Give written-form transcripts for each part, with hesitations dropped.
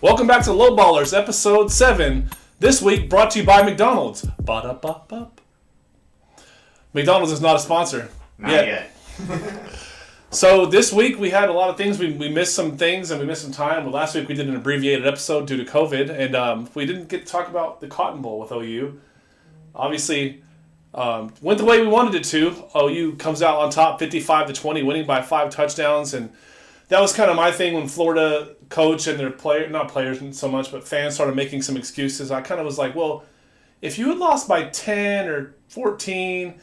Welcome back to Low Ballers, episode 7. This week brought to you by McDonald's. Ba-da-ba-ba. McDonald's is not a sponsor. Not yet. So this week we had a lot of things. We missed some things and we missed some time. But last week we did an abbreviated episode due to COVID. And we didn't get to talk about the Cotton Bowl with OU. Obviously, went the way we wanted it to. OU comes out on top 55-20, winning by 5 touchdowns. And that was kind of my thing when Florida coach and their not players so much, but fans started making some excuses. I kind of was like, well, if you had lost by 10 or 14,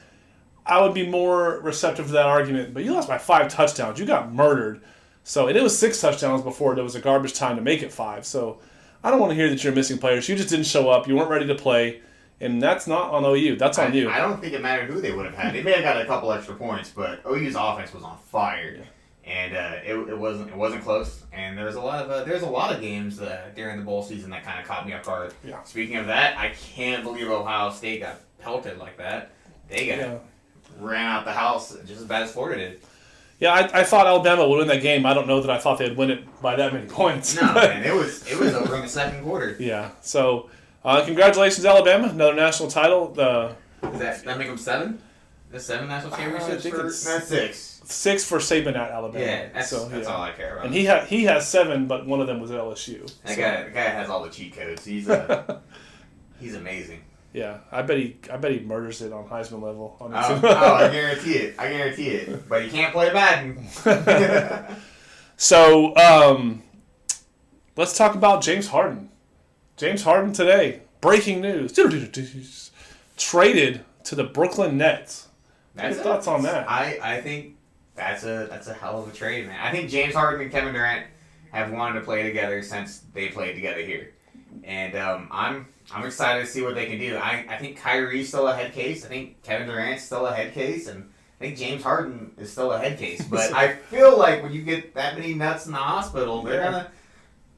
I would be more receptive to that argument. But you lost by 5 touchdowns. You got murdered. And it was 6 touchdowns before there was a garbage time to make it 5. So I don't want to hear that you're missing players. You just didn't show up. You weren't ready to play. And that's not on OU. That's on you. I don't think it mattered who they would have had. They may have got a couple extra points, but OU's offense was on fire. Yeah. And it wasn't close, and there's a lot of games during the bowl season that kind of caught me off guard. Yeah. Speaking of that, I can't believe Ohio State got pelted like that. They got ran out the house just as bad as Florida did. Yeah, I thought Alabama would win that game. I don't know that I thought they'd win it by that many points. No, man, it was over in the second quarter. Yeah. So, congratulations, Alabama, another national title. Does that make them 7? The 7 national championships? That's 6. 6 for Saban at Alabama. Yeah, that's all I care about. And he has 7, but one of them was at LSU. The guy has all the cheat codes. He's amazing. Yeah, I bet he murders it on Heisman level. I guarantee it. But he can't play Madden. So, let's talk about James Harden. James Harden today, breaking news, traded to the Brooklyn Nets. What are your thoughts on that? I think that's a hell of a trade, man. I think James Harden and Kevin Durant have wanted to play together since they played together here, and I'm excited to see what they can do. I think Kyrie's still a head case. I think Kevin Durant's still a head case, and I think James Harden is still a head case. But I feel like when you get that many nuts in the hospital, they're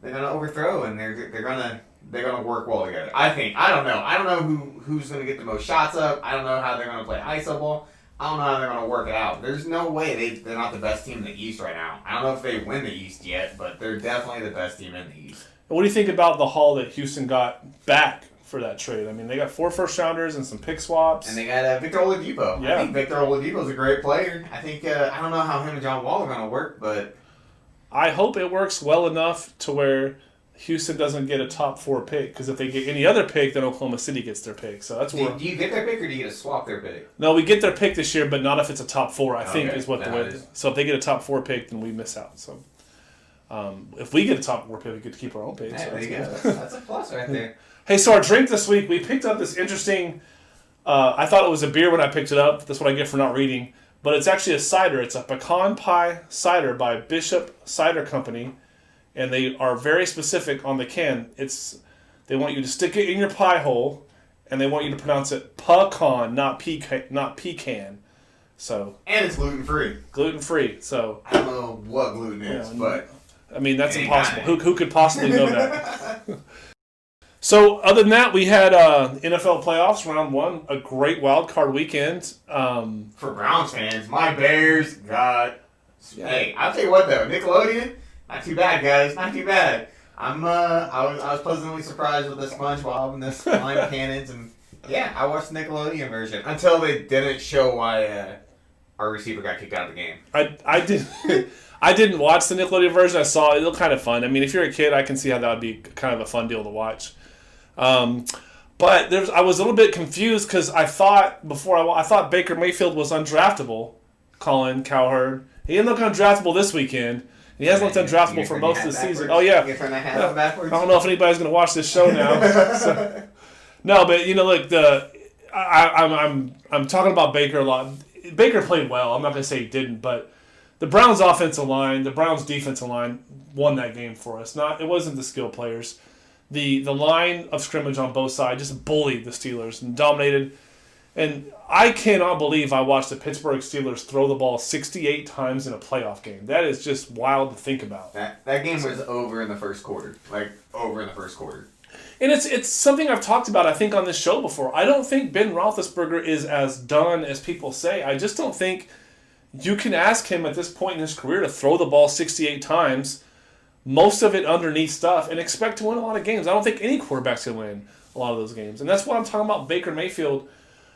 gonna overthrow, and they're gonna work well together. I think. I don't know who's gonna get the most shots up. I don't know how they're gonna play iso ball. I don't know how they're going to work it out. There's no way they're not the best team in the East right now. I don't know if they win the East yet, but they're definitely the best team in the East. What do you think about the haul that Houston got back for that trade? I mean, they got 4 first-rounders and some pick swaps. And they got Victor Oladipo. Yeah. I think Victor Oladipo's a great player. I think, I don't know how him and John Wall are going to work, but I hope it works well enough to where Houston doesn't get a top 4 pick, because if they get any other pick, then Oklahoma City gets their pick. So that's where. Do you get their pick or do you get to swap their pick? No, we get their pick this year, but not if it's a top 4. I think is what the way. Is. So if they get a top 4 pick, then we miss out. So if we get a top 4 pick, we get to keep our own pick. Yeah, so there you go. That's a plus right there. Hey, so our drink this week, we picked up this interesting. I thought it was a beer when I picked it up. That's what I get for not reading. But it's actually a cider. It's a pecan pie cider by Bishop Cider Company. And they are very specific on the can. They want you to stick it in your pie hole, and they want you to pronounce it pecan, not pecan. So. And it's gluten free. Gluten free. So. I don't know what gluten is, but. I mean, that's impossible. Who could possibly know that? So, other than that, we had NFL playoffs round 1, a great wild card weekend. For Browns fans, my Bears got. Yeah. Hey, I'll tell you what though, Nickelodeon. Not too bad, guys. Not too bad. I was pleasantly surprised with the SpongeBob and the slime cannons, and yeah, I watched the Nickelodeon version until they didn't show why our receiver got kicked out of the game. I didn't watch the Nickelodeon version. I saw it. It looked kind of fun. I mean, if you're a kid, I can see how that would be kind of a fun deal to watch. But I was a little bit confused because I thought Baker Mayfield was undraftable. Colin Cowherd. He didn't look undraftable this weekend. He hasn't looked undraftable for most of the season. Oh, yeah. You turn that hat backwards? I don't know if anybody's going to watch this show now. So. No, but, look, I'm talking about Baker a lot. Baker played well. I'm not going to say he didn't, but the Browns' offensive line, the Browns' defensive line won that game for us. It wasn't the skill players. The line of scrimmage on both sides just bullied the Steelers and dominated. And I cannot believe I watched the Pittsburgh Steelers throw the ball 68 times in a playoff game. That is just wild to think about. That game was over in the first quarter. And it's something I've talked about, I think, on this show before. I don't think Ben Roethlisberger is as done as people say. I just don't think you can ask him at this point in his career to throw the ball 68 times most of it underneath stuff, and expect to win a lot of games. I don't think any quarterback's going to win a lot of those games. And that's what I'm talking about Baker Mayfield.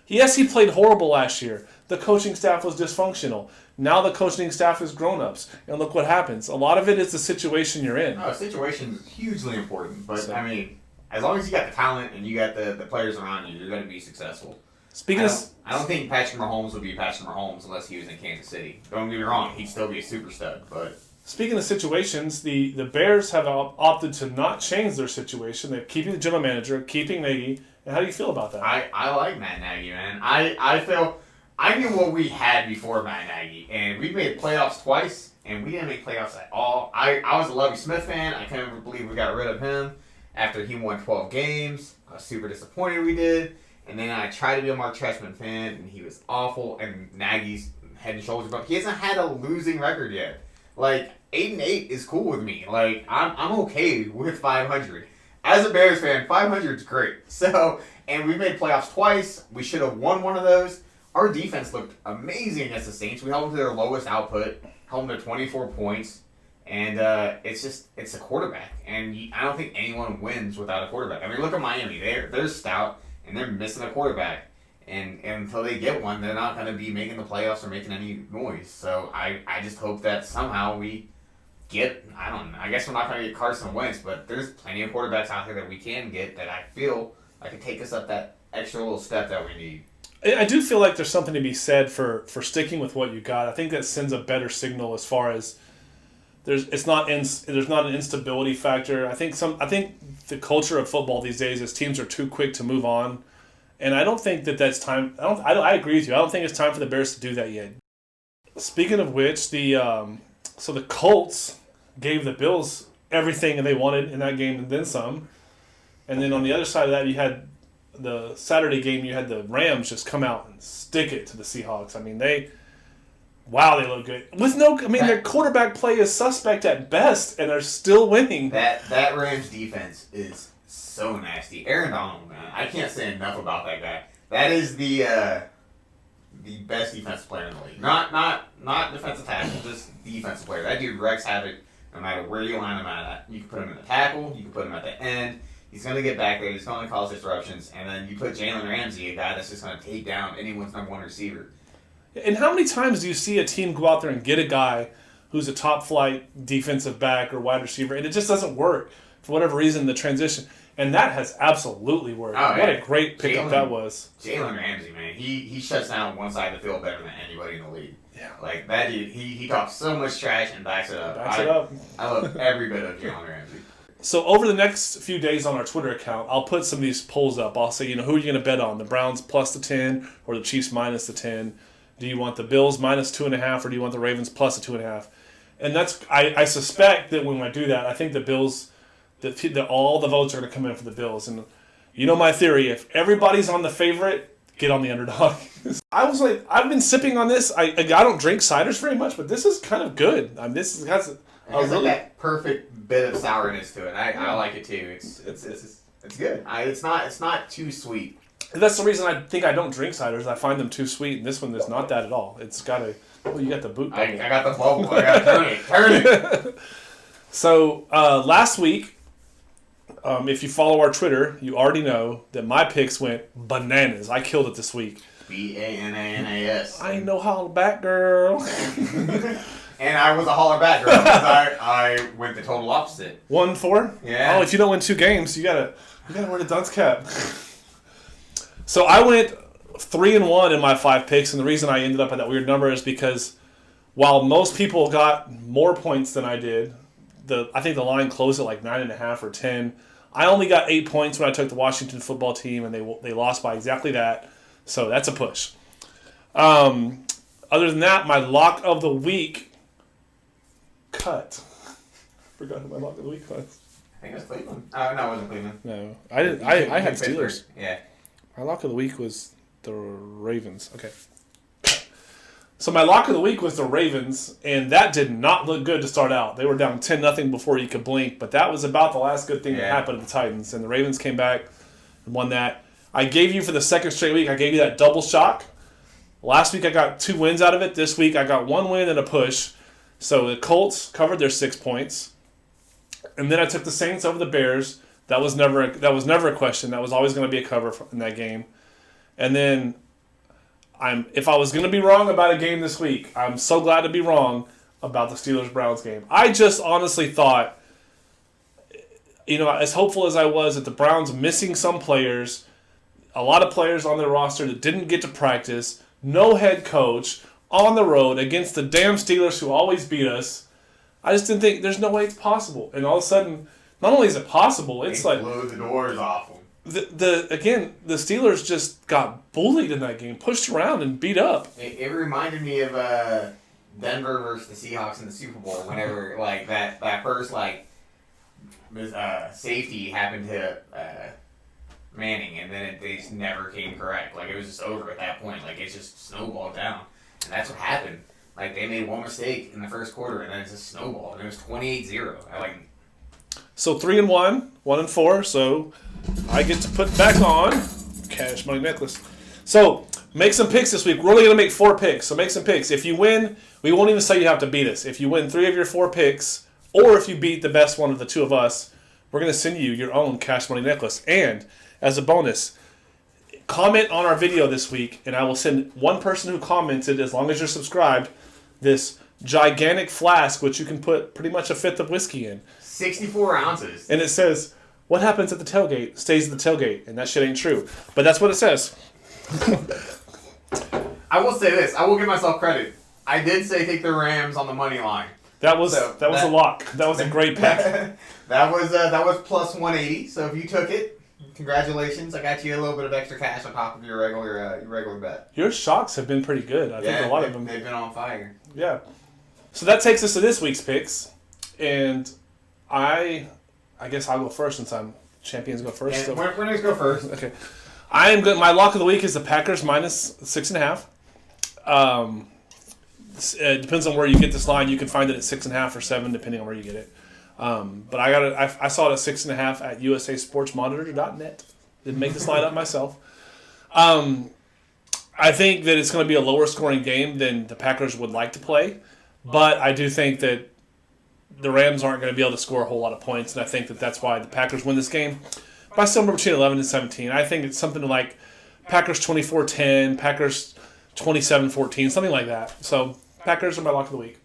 Yes, he played horrible last year. The coaching staff was dysfunctional. Now the coaching staff is grown-ups. And look what happens. A lot of it is the situation you're in. No, situation is hugely important. But, I mean, as long as you got the talent and you got the players around you, you're going to be successful. I don't think Patrick Mahomes would be Patrick Mahomes unless he was in Kansas City. Don't get me wrong. He'd still be a super stud. But speaking of situations, the Bears have opted to not change their situation. They're keeping the general manager, keeping Nagy. And how do you feel about that? I like Matt Nagy, man. I feel I knew what we had before Matt Nagy, and we made playoffs twice, and we didn't make playoffs at all. I was a Lovie Smith fan. I couldn't believe we got rid of him after he won 12 games. I was super disappointed we did. And then I tried to be a Mark Trestman fan, and he was awful. And Nagy's head and shoulders above. He hasn't had a losing record yet. Like 8-8 is cool with me. Like I'm okay with 500. As a Bears fan, 500 is great. So, and we made playoffs twice. We should have won one of those. Our defense looked amazing against the Saints. We held them to their lowest output, held them to 24 points. And it's a quarterback. And I don't think anyone wins without a quarterback. I mean, look at Miami. They're stout, and they're missing a quarterback. And until they get one, they're not going to be making the playoffs or making any noise. So I just hope that somehow we get, I don't know, I guess we're not going to get Carson Wentz, but there's plenty of quarterbacks out there that we can get that I feel like could take us up that extra little step that we need. I do feel like there's something to be said for sticking with what you got. I think that sends a better signal as far as there's not an instability factor. I think the culture of football these days is teams are too quick to move on, and I don't think that's time. I agree with you. I don't think it's time for the Bears to do that yet. Speaking of which, the Colts gave the Bills everything they wanted in that game and then some, and then on the other side of that, you had the Saturday game. You had the Rams just come out and stick it to the Seahawks. I mean, they look good. Their quarterback play is suspect at best, and they're still winning. That Rams defense is so nasty. Aaron Donald, man, I can't say enough about that guy. That is the best defensive player in the league. Not defensive tackle, just defensive player. That dude wrecks havoc no matter where you line him at. You can put him in the tackle, you can put him at the end. He's going to get back there. He's going to cause disruptions. And then you put Jalen Ramsey, a guy that's just going to take down anyone's number one receiver. And how many times do you see a team go out there and get a guy who's a top-flight defensive back or wide receiver, and it just doesn't work for whatever reason, the transition. And that has absolutely worked. Oh, what a great pickup that was. Jalen Ramsey, man, he shuts down one side of the field better than anybody in the league. Yeah. Like, that dude, he talks so much trash and backs it up. I love every bit of Jalen Ramsey. So over the next few days on our Twitter account, I'll put some of these polls up. I'll say, who are you going to bet on? The Browns plus the 10 or the Chiefs minus the 10? Do you want the Bills minus 2.5 or do you want the Ravens plus the 2.5? And I suspect that when I do that, I think the Bills, that all the votes are going to come in for the Bills. And you know my theory, if everybody's on the favorite, get on the underdog. I was like, I've been sipping on this. I don't drink ciders very much, but this is kind of good. This has like that perfect bit of sourness to it. I like it too. It's good. It's not too sweet. That's the reason I think I don't drink ciders. I find them too sweet, and this one is not that at all. It's got you got the boot bubble. I got the bubble. I got to turn it. So last week, if you follow our Twitter, you already know that my picks went bananas. I killed it this week. BANANAS. I ain't no holler back girl. And I was a holler back girl because I went the total opposite. 1-4? Yeah. Oh, if you don't win 2 games, you gotta wear the dunce cap. So I went 3-1 in my 5 picks, and the reason I ended up at that weird number is because while most people got more points than I did, I think the line closed at like 9.5 or 10. I only got 8 points when I took the Washington football team, and they lost by exactly that. So that's a push. Other than that, my lock of the week cut. Forgot who my lock of the week was. I think it was Cleveland. No, it wasn't Cleveland. No, I didn't. I had Steelers. Yeah. My lock of the week was the Ravens. Okay. So my lock of the week was the Ravens, and that did not look good to start out. They were down 10-0 before you could blink, but that was about the last good thing that happened to the Titans, and the Ravens came back and won that. I gave you for the second straight week, I gave you that double shock. Last week I got 2 wins out of it. This week I got 1 win and a push. So the Colts covered their 6 points. And then I took the Saints over the Bears. That was never a question. That was always going to be a cover in that game. And then if I was going to be wrong about a game this week, I'm so glad to be wrong about the Steelers-Browns game. I just honestly thought, as hopeful as I was that the Browns missing some players, a lot of players on their roster that didn't get to practice, no head coach, on the road against the damn Steelers who always beat us. I just didn't think there's no way it's possible. And all of a sudden, not only is it possible, it's they like blew the doors off them. The Steelers just got bullied in that game, pushed around and beat up. It reminded me of Denver versus the Seahawks in the Super Bowl. Whenever like that first safety happened to Manning, and then they just never came correct. Like it was just over at that point. Like it just snowballed down, and that's what happened. Like they made one mistake in the first quarter, and then it just snowballed, and it was 28-0. So 3-1, 1-4. So I get to put back on cash money necklace. So make some picks this week. We're only going to make 4 picks. So make some picks. If you win, we won't even say you have to beat us. If you win 3 of your 4 picks, or if you beat the best one of the 2 of us, we're going to send you your own cash money necklace. And as a bonus, comment on our video this week, and I will send one person who commented, as long as you're subscribed, this gigantic flask, which you can put pretty much a fifth of whiskey in. 64 ounces. And it says, what happens at the tailgate stays at the tailgate. And that shit ain't true. But that's what it says. I will say this. I will give myself credit. I did say take the Rams on the money line. That was a lock. That was a great pick. that was plus 180. So if you took it, congratulations. I got you a little bit of extra cash on top of your regular bet. Your shocks have been pretty good. I think a lot of them. They've been on fire. Yeah. So that takes us to this week's picks. And I guess I'll go first since I'm champions go first. So. We're going to go first. Okay. I am good. My lock of the week is the Packers minus 6.5. It depends on where you get this line. You can find it at 6.5 or 7, depending on where you get it. But I got it. I saw it at 6.5 at usasportsmonitor.net. Didn't make this line up myself. I think that it's going to be a lower scoring game than the Packers would like to play, but I do think that the Rams aren't going to be able to score a whole lot of points, and I think that that's why the Packers win this game by somewhere between 11 and 17. I think it's something like Packers 24-10, Packers 27-14, something like that. So Packers are my lock of the week.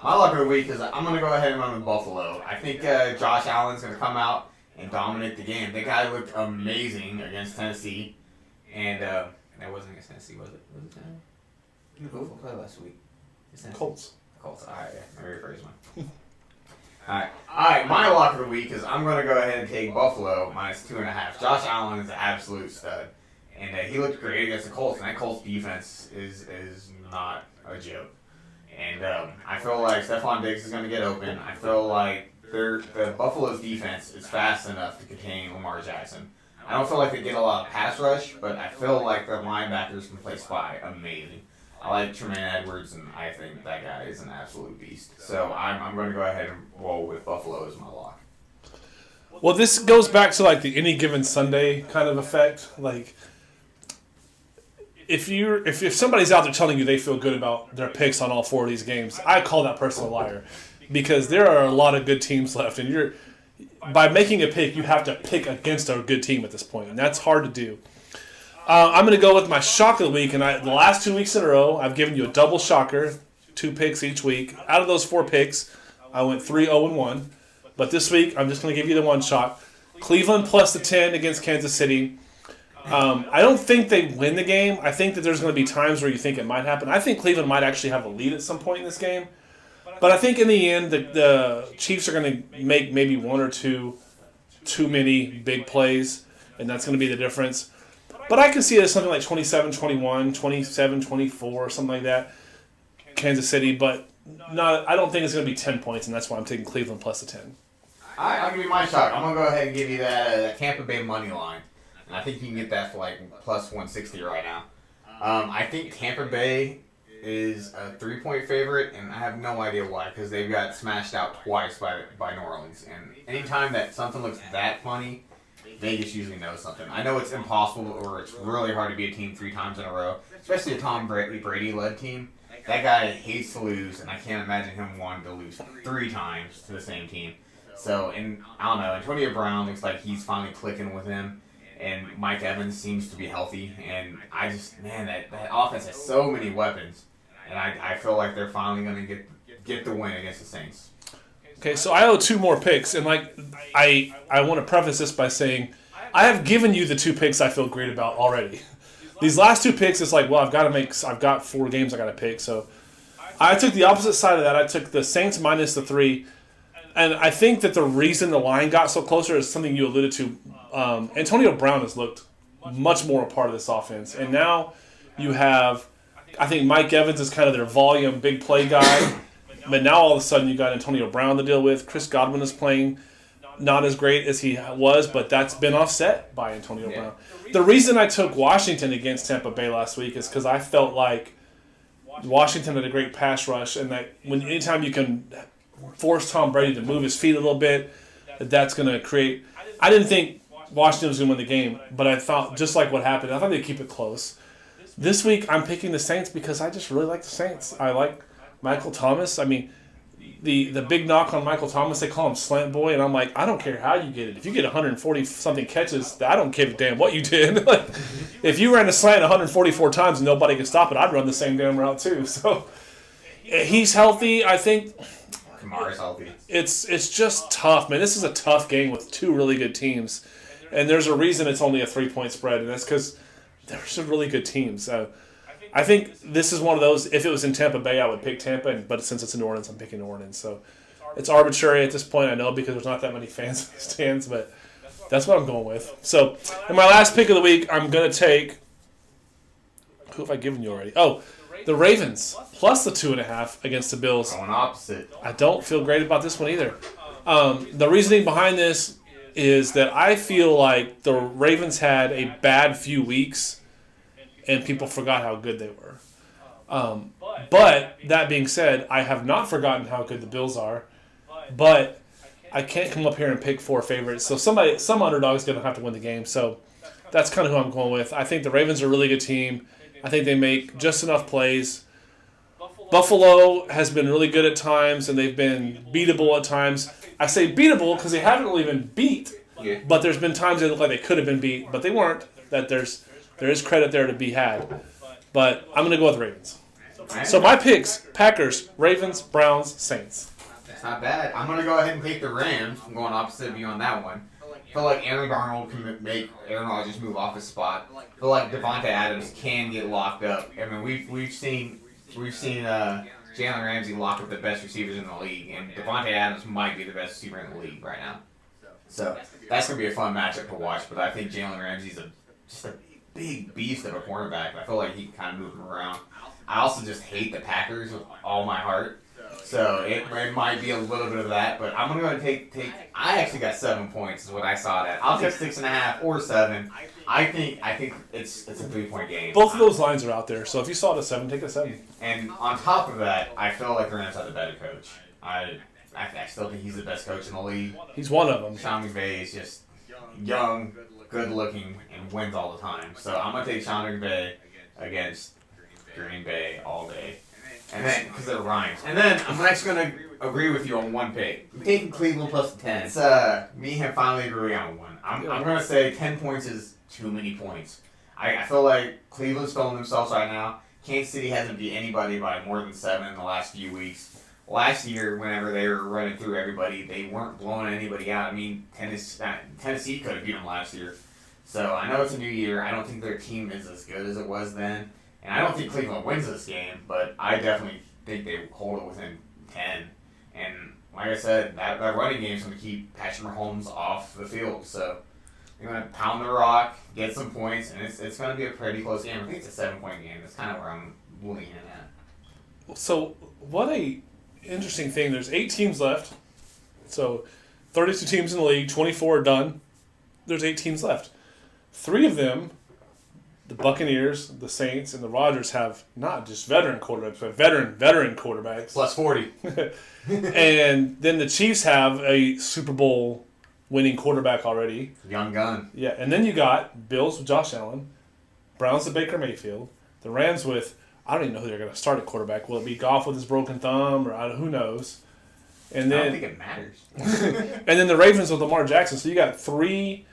My luck of the week is I'm going to go ahead and run with Buffalo. I think Josh Allen's going to come out and dominate the game. The guy looked amazing against Tennessee. And that wasn't against Tennessee, was it? Was it Tennessee? Who played last week? Colts. All right, yeah. Let me rephrase one. All right. My lock of the week is I'm going to go ahead and take Buffalo minus 2.5. Josh Allen is an absolute stud. And he looked great against the Colts. And that Colts defense is not a joke. And I feel like Stephon Diggs is going to get open. I feel like the Buffalo's defense is fast enough to contain Lamar Jackson. I don't feel like they get a lot of pass rush, but I feel like the linebackers can play spy amazing. I like Tremaine Edwards, and I think that guy is an absolute beast. So I'm going to go ahead and roll with Buffalo as my lock. Well, this goes back to like the any given Sunday kind of effect. Like, if somebody's out there telling you they feel good about their picks on all 4 of these games, I call that person a liar, because there are a lot of good teams left, and by making a pick, you have to pick against a good team at this point, and that's hard to do. I'm going to go with my shock of the week, and the last 2 weeks in a row, I've given you a double shocker, 2 picks each week. Out of those 4 picks, I went 3-0-1, but this week I'm just going to give you the one shock. Cleveland plus the 10 against Kansas City. I don't think they win the game. I think that there's going to be times where you think it might happen. I think Cleveland might actually have a lead at some point in this game. But I think in the end, the Chiefs are going to make maybe 1 or 2 too many big plays, and that's going to be the difference. But I can see it as something like 27-21, 27-24, something like that, Kansas City. But I don't think it's going to be 10 points, and that's why I'm taking Cleveland plus the 10. I'll give you my shock. I'm going to go ahead and give you that Tampa Bay money line. And I think you can get that for like plus 160 right now. I think Tampa Bay is a 3-point favorite, and I have no idea why, because they've got smashed out twice by New Orleans. And anytime that something looks that funny, Vegas usually knows something. I know it's impossible, or it's really hard to beat a team 3 times in a row, especially a Tom Brady-led team. That guy hates to lose, and I can't imagine him wanting to lose 3 times to the same team. So, and I don't know, Antonio Brown looks like he's finally clicking with him, and Mike Evans seems to be healthy, and I just, man, that offense has so many weapons, and I feel like they're finally going to get the win against the Saints. Okay, so I owe 2 more picks, and I want to preface this by saying I have given you the 2 picks I feel great about already. These last 2 picks, it's like, well, I've got 4 games I got to pick, so I took the opposite side of that. I took the Saints minus the 3, and I think that the reason the line got so closer is something you alluded to. Antonio Brown has looked much more a part of this offense, and now you have, I think Mike Evans is kind of their volume, big play guy, but now all of a sudden you got Antonio Brown to deal with. Chris Godwin is playing not as great as he was, but that's been offset by Antonio Brown. The reason I took Washington against Tampa Bay last week is because I felt like Washington had a great pass rush, and that anytime you can force Tom Brady to move his feet a little bit, that's going to create. I didn't think Washington was going to win the game, but I thought, just like what happened, I thought they'd keep it close. This week, I'm picking the Saints because I just really like the Saints. I like Michael Thomas. I mean, the big knock on Michael Thomas, they call him Slant Boy, and I'm like, I don't care how you get it. If you get 140-something catches, I don't give a damn what you did. Like, if you ran a slant 144 times and nobody could stop it, I'd run the same damn route too. So he's healthy. I think Kamara's healthy. It's just tough, man. This is a tough game with 2 really good teams, and there's a reason it's only a 3-point spread, and that's because they're some really good teams. I think this is one of those, if it was in Tampa Bay, I would pick Tampa, but since it's in New Orleans, I'm picking New Orleans. So it's arbitrary at this point, I know, because there's not that many fans in the stands, but that's what I'm going with. So in my last pick of the week, I'm going to take, who have I given you already? Oh, the Ravens, plus the 2.5 against the Bills. Going opposite. I don't feel great about this one either. The reasoning behind this is that I feel like the Ravens had a bad few weeks, and people forgot how good they were. But that being said, I have not forgotten how good the Bills are. But I can't come up here and pick 4 favorites. So some underdog's going to have to win the game. So that's kind of who I'm going with. I think the Ravens are a really good team. I think they make just enough plays. Buffalo has been really good at times, and they've been beatable at times. I say beatable because they haven't really been beat. Yeah. But there's been times they look like they could have been beat, but they weren't. That there is credit there to be had. But I'm going to go with Ravens. So my picks, Packers, Ravens, Browns, Saints. That's not bad. I'm going to go ahead and take the Rams. I'm going opposite of you on that one. I feel like Aaron Donald can make Aaron Rodgers move off his spot. I feel like Devontae Adams can get locked up. I mean, we've seen Jalen Ramsey lock up the best receivers in the league, and Devontae Adams might be the best receiver in the league right now. So that's going to be a fun matchup to watch, but I think Jalen Ramsey's just a big beast of a cornerback. I feel like he can kind of move him around. I also just hate the Packers with all my heart. So it might be a little bit of that, but I'm going to go and take I actually got 7 points is what I saw that. I'll take 6.5 or 7. I think it's a 3-point game. Both of those lines are out there, so if you saw it at 7, take it at 7. And on top of that, I feel like the Rams have the better coach. I still think he's the best coach in the league. He's one of them. Sean McVay is just young, good looking, and wins all the time. So I'm going to take Sean McVay against Green Bay all day. And then, because it rhymes. And then I'm actually going to agree with you on one pick. I'm taking Cleveland plus the 10. It's me and him finally agree on one. I'm going to say 10 points is too many points. I feel like Cleveland's filling themselves right now. Kansas City hasn't beat anybody by more than 7 in the last few weeks. Last year, whenever they were running through everybody, they weren't blowing anybody out. I mean, Tennessee could have beat them last year. So I know it's a new year. I don't think their team is as good as it was then. And I don't think Cleveland wins this game, but I definitely think they hold it within 10. And like I said, that running game is going to keep Patrick Mahomes off the field. So they're going to pound the rock, get some points, and it's going to be a pretty close game. I think it's a 7-point game. That's kind of where I'm leaning at. So what a interesting thing. There's 8 teams left. So 32 teams in the league, 24 are done. There's 8 teams left. 3 of them, the Buccaneers, the Saints, and the Rodgers, have not just veteran quarterbacks, but veteran quarterbacks. Plus 40. And then the Chiefs have a Super Bowl winning quarterback already. Young gun. Yeah, and then you got Bills with Josh Allen, Browns with Baker Mayfield, the Rams with, I don't even know who they're going to start at quarterback. Will it be Goff with his broken thumb, or who knows? And I then don't think it matters. and then the Ravens with Lamar Jackson. So you got 3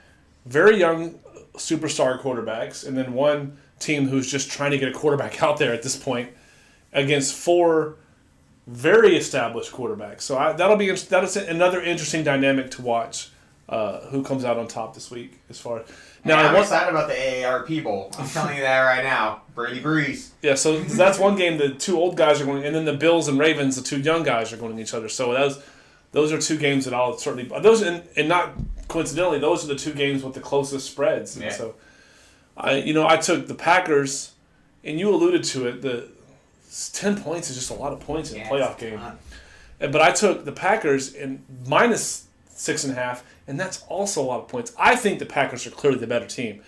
very young superstar quarterbacks, and then one team who's just trying to get a quarterback out there at this point against 4 very established quarterbacks. So that's another interesting dynamic to watch. Who comes out on top this week as far as now? I'm excited about the AARP Bowl. I'm telling you that right now. Brady Breeze. Yeah, so that's one game. The 2 old guys are going, and then the Bills and Ravens, the 2 young guys are going to each other. So those are 2 games that I'll certainly and not coincidentally, those are the 2 games with the closest spreads. Yeah. And so I took the Packers, and you alluded to it. The 10 points is just a lot of points in a playoff game. But I took the Packers and minus 6.5. And that's also a lot of points. I think the Packers are clearly the better team.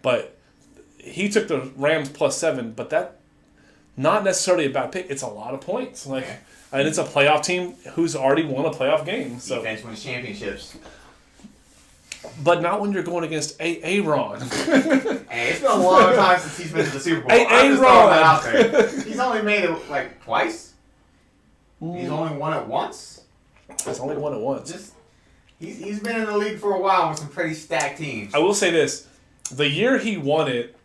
But he took the Rams plus 7. But that not necessarily a bad pick. It's a lot of points. And it's a playoff team who's already won a playoff game. So. Defense wins championships. But not when you're going against Aaron. Hey, it's been a long time since he's been to the Super Bowl. I'm just throwing that out there. He's only made it twice. He's only won it once. He's only won it once. He's been in the league for a while with some pretty stacked teams. I will say this. The year he won it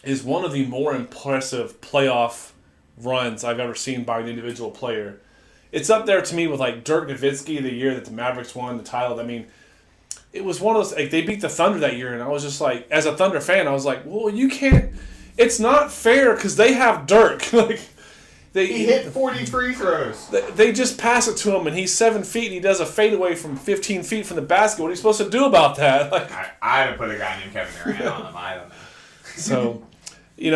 is one of the more impressive playoff runs I've ever seen by an individual player. It's up there to me with Dirk Nowitzki, the year that the Mavericks won the title. I mean, it was one of those, they beat the Thunder that year, and I was just as a Thunder fan, I was like, well, you can't, it's not fair because they have Dirk. He hit 40 free throws. They just pass it to him, and he's 7 feet, and he does a fadeaway from 15 feet from the basket. What are you supposed to do about that? I'd have put a guy named Kevin Durant on him. I don't know. So, it's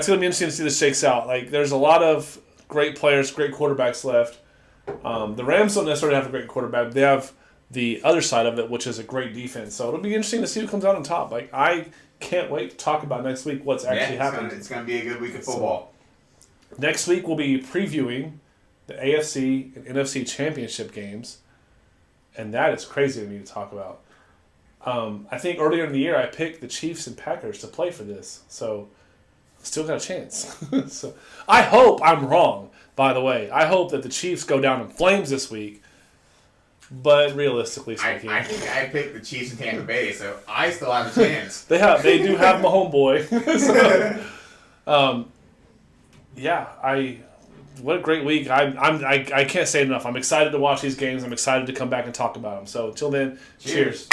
going to be interesting to see this shakes out. There's a lot of great players, great quarterbacks left. The Rams don't necessarily have a great quarterback. They have the other side of it, which is a great defense. So it'll be interesting to see who comes out on top. I can't wait to talk about next week what's actually happening. It's going to be a good week of football. Next week we'll be previewing the AFC and NFC championship games, and that is crazy to me to talk about. I think earlier in the year I picked the Chiefs and Packers to play for this, so still got a chance. So I hope I'm wrong, by the way. I hope that the Chiefs go down in flames this week, but realistically speaking... I think I picked the Chiefs in Tampa Bay, so I still have a chance. They do have my homeboy. So, what a great week. I can't say enough. I'm excited to watch these games. I'm excited to come back and talk about them. So, until then, cheers.